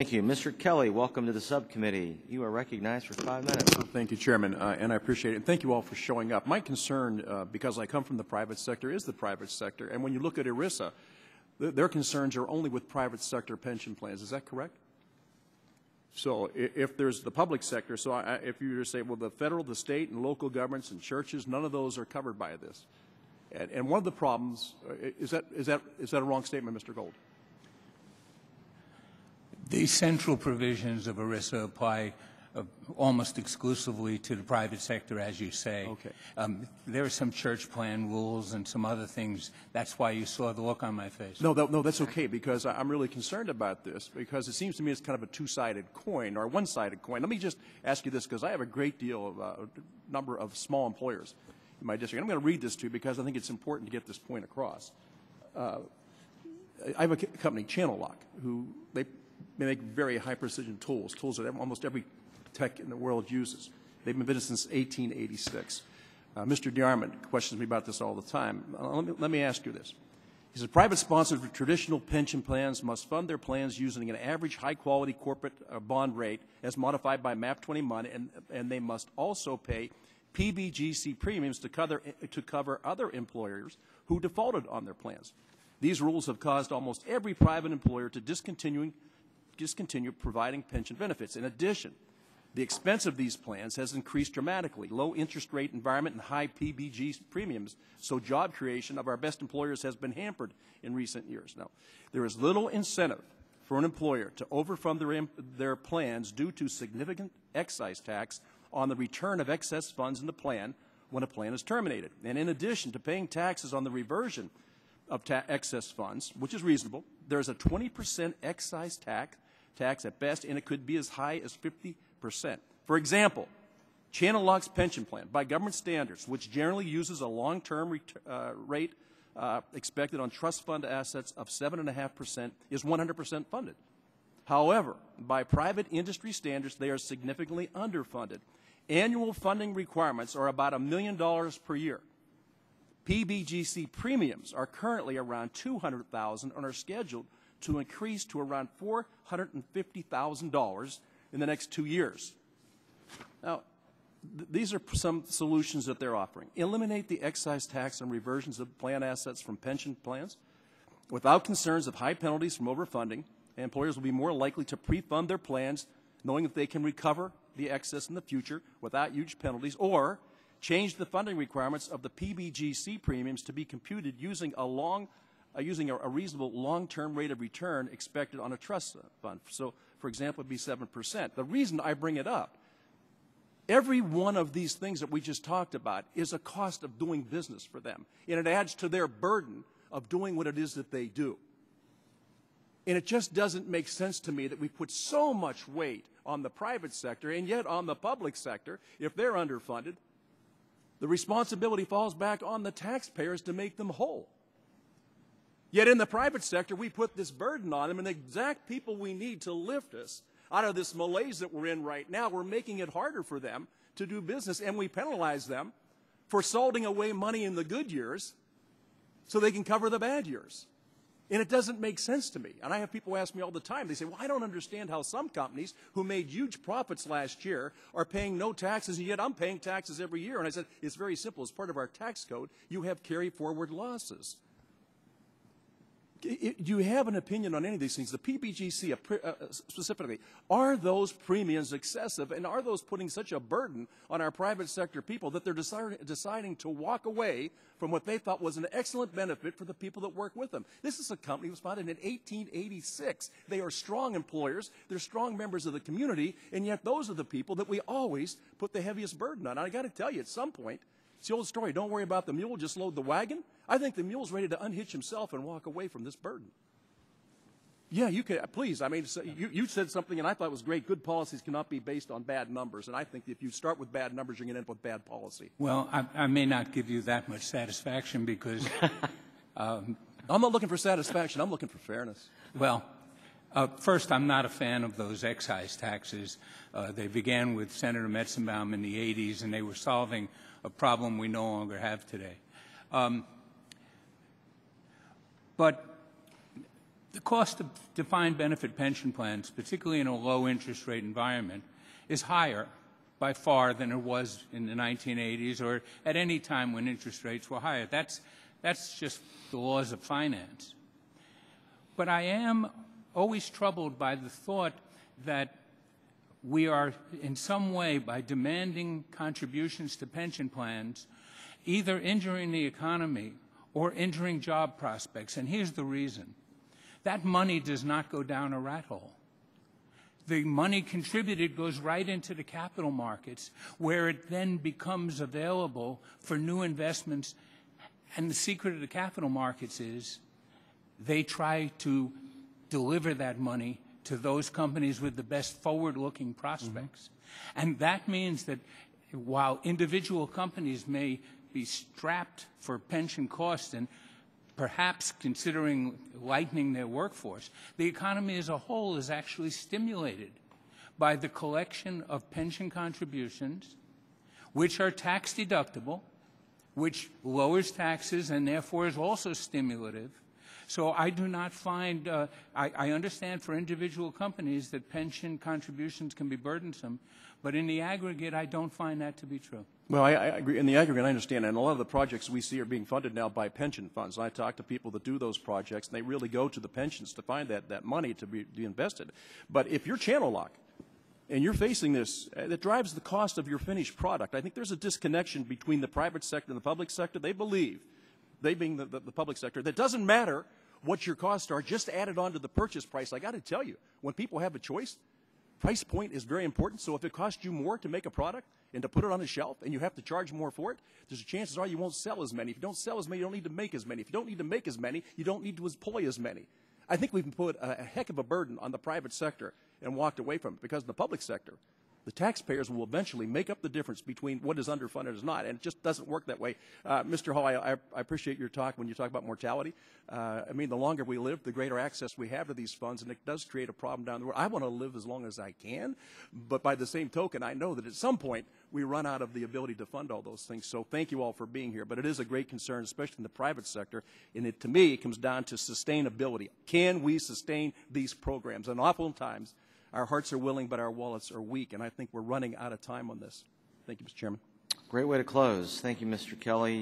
Thank you. Mr. Kelly, welcome to the subcommittee. You are recognized for 5 minutes. Thank you, Chairman, and I appreciate it. And thank you all for showing up. My concern, because I come from the private sector, is the private sector. And when you look at ERISA, their concerns are only with private sector pension plans. Is that correct? So if there's the public sector, so if you were to say, well, the federal, the state, and local governments and churches, none of those are covered by this. And one of the problems, is that a wrong statement, Mr. Gold? The central provisions of ERISA apply almost exclusively to the private sector, as you say. Okay. There are some church plan rules and some other things. That's why you saw the look on my face. No, that's okay, because I'm really concerned about this, because it seems to me it's kind of a two-sided coin or a one-sided coin. Let me just ask you this, because I have a great deal of a number of small employers in my district. I'm going to read this to you because I think it's important to get this point across. I have a company, Channel Lock, who they make very high-precision tools that almost every tech in the world uses. They've been in business since 1886. Mr. DeArmond questions me about this all the time. Let me ask you this. He says, private sponsors of traditional pension plans must fund their plans using an average high-quality corporate bond rate as modified by MAP 21, and they must also pay PBGC premiums to cover other employers who defaulted on their plans. These rules have caused almost every private employer to discontinue providing pension benefits. In addition, the expense of these plans has increased dramatically. Low interest rate environment and high PBG premiums, so job creation of our best employers has been hampered in recent years. Now, there is little incentive for an employer to overfund their plans due to significant excise tax on the return of excess funds in the plan when a plan is terminated. And in addition to paying taxes on the reversion of excess funds, which is reasonable, there is a 20% excise tax at best, and it could be as high as 50%. For example, Channel Lock's pension plan, by government standards, which generally uses a long-term rate expected on trust fund assets of 7.5%, is 100% funded. However, by private industry standards, they are significantly underfunded. Annual funding requirements are about $1 million per year. PBGC premiums are currently around $200,000 and are scheduled to increase to around $450,000 in the next 2 years. Now, these are some solutions that they're offering. Eliminate the excise tax on reversions of plan assets from pension plans. Without concerns of high penalties from overfunding, employers will be more likely to pre-fund their plans knowing that they can recover the excess in the future without huge penalties, or change the funding requirements of the PBGC premiums to be computed using a reasonable long-term rate of return expected on a trust fund. So, for example, it would be 7%. The reason I bring it up, every one of these things that we just talked about is a cost of doing business for them, and it adds to their burden of doing what it is that they do. And it just doesn't make sense to me that we put so much weight on the private sector, and yet on the public sector, if they're underfunded, the responsibility falls back on the taxpayers to make them whole. Yet in the private sector, we put this burden on them, and the exact people we need to lift us out of this malaise that we're in right now, we're making it harder for them to do business, and we penalize them for salting away money in the good years so they can cover the bad years. And it doesn't make sense to me. And I have people ask me all the time, they say, well, I don't understand how some companies who made huge profits last year are paying no taxes, and yet I'm paying taxes every year. And I said, it's very simple. As part of our tax code, you have carry-forward losses. Do you have an opinion on any of these things? The PBGC specifically, are those premiums excessive, and are those putting such a burden on our private sector people that they're deciding to walk away from what they thought was an excellent benefit for the people that work with them? This is a company that was founded in 1886. They are strong employers. They're strong members of the community, and yet those are the people that we always put the heaviest burden on. And I got to tell you, at some point, it's the old story, don't worry about the mule, just load the wagon. I think the mule's ready to unhitch himself and walk away from this burden. Yeah, you can, please. I mean, you said something, and I thought it was great. Good policies cannot be based on bad numbers, and I think if you start with bad numbers, you're going to end up with bad policy. Well, I may not give you that much satisfaction because... I'm not looking for satisfaction. I'm looking for fairness. Well, first, I'm not a fan of those excise taxes. They began with Senator Metzenbaum in the 80s, and they were solving a problem we no longer have today. But The cost of defined benefit pension plans, particularly in a low interest rate environment, is higher by far than it was in the 1980s or at any time when interest rates were higher. That's just the laws of finance. But I am always troubled by the thought that we are in some way, by demanding contributions to pension plans, either injuring the economy or injuring job prospects. And here's the reason. That money does not go down a rat hole. The money contributed goes right into the capital markets, where it then becomes available for new investments. And the secret of the capital markets is they try to deliver that money to those companies with the best forward-looking prospects. And that means that while individual companies may be strapped for pension costs and perhaps considering lightening their workforce, the economy as a whole is actually stimulated by the collection of pension contributions, which are tax deductible, which lowers taxes and therefore is also stimulative. So I do not find, I understand for individual companies that pension contributions can be burdensome, but in the aggregate, I don't find that to be true. Well, I agree. In the aggregate, I understand. And a lot of the projects we see are being funded now by pension funds. And I talk to people that do those projects, and they really go to the pensions to find that money to be invested. But if you're channel lock and you're facing this, that drives the cost of your finished product. I think there's a disconnection between the private sector and the public sector. They believe, they being the public sector, that doesn't matter what your costs are, just add it on to the purchase price. I got to tell you, when people have a choice, price point is very important. So if it costs you more to make a product and to put it on a shelf and you have to charge more for it, there's a chances are you won't sell as many. If you don't sell as many, you don't need to make as many. If you don't need to make as many, you don't need to employ as many. I think we've put a heck of a burden on the private sector and walked away from it, because in the public sector, the taxpayers will eventually make up the difference between what is underfunded and is not, and it just doesn't work that way. Mr. Hall, I appreciate your talk when you talk about mortality. I mean, the longer we live, the greater access we have to these funds, and it does create a problem down the road. I want to live as long as I can, but by the same token, I know that at some point we run out of the ability to fund all those things. So thank you all for being here. But it is a great concern, especially in the private sector, and it, to me, it comes down to sustainability. Can we sustain these programs? And oftentimes, our hearts are willing, but our wallets are weak, and I think we're running out of time on this. Thank you, Mr. Chairman. Great way to close. Thank you, Mr. Kelly.